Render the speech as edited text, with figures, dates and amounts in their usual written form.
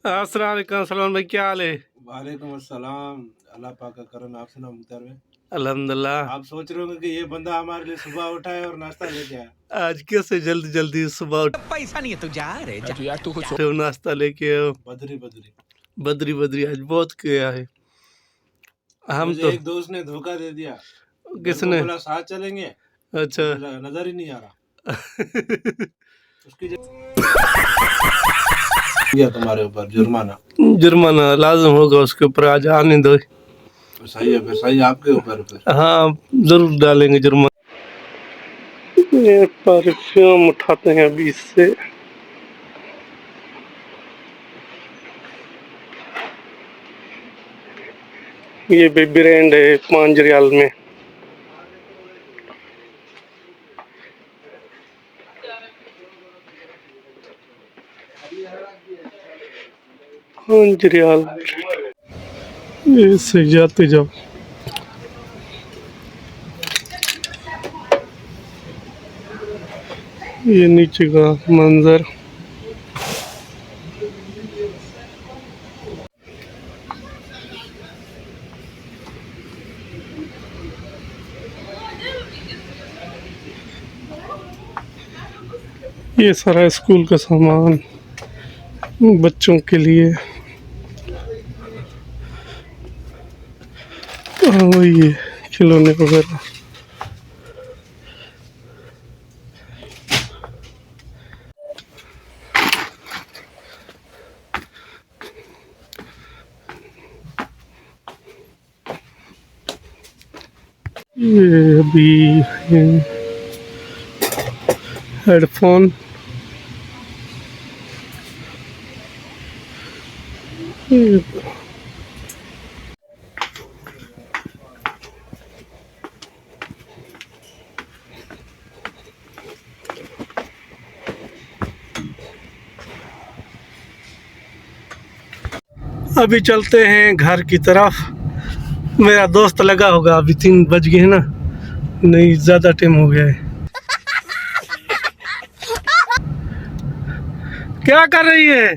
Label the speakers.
Speaker 1: अस्सलाम वालेकुम सलमान भाई, क्या हाल है?
Speaker 2: वालेकुम अस्सलाम। अल्लाह पाक का करम। आप सुना मुख्तार में?
Speaker 1: अल्हम्दुलिल्लाह।
Speaker 2: आप सोच रहे होंगे कि ये बंदा हमारे लिए सुबह उठा है और नाश्ता लेके आया।
Speaker 1: आज कैसे जल्दी जल्दी सुबह
Speaker 3: पैसा नहीं है तो जा रे जा। यार तू कुछ
Speaker 1: उठे हो, नाश्ता लेके आओ।
Speaker 2: बदरी बदरी।
Speaker 1: बदरी बदरी आज बहुत किया है। हम
Speaker 2: मुझे
Speaker 1: तो
Speaker 2: एक दोस्त ने धोखा दे दिया। घर को
Speaker 1: किसने?
Speaker 2: बोला साथ चलेंगे,
Speaker 1: अच्छा।
Speaker 2: नजर ही नहीं आ रहा। उसकी गया तुम्हारे ऊपर जुर्माना।
Speaker 1: जुर्माना लाजम होगा उसके ऊपर, आज आने दो।
Speaker 2: सही है, फिर सही आपके ऊपर। फिर
Speaker 1: हाँ, जरूर डालेंगे जुर्माना। ये परफ्यूम उठाते हैं अभी इससे। ये भी ब्रांड है 5 रियाल में। पाँच रियाल। इससे जाते जाओ। ये नीचे का मंजर। ये सारा स्कूल का सामान बच्चों के लिए। वही खिलौने वगैरह। ये अभी हेडफोन। अभी चलते हैं घर की तरफ। मेरा दोस्त लगा होगा, अभी 3 बज गए हैं ना, नहीं ज़्यादा टाइम हो गया है। क्या कर रही है?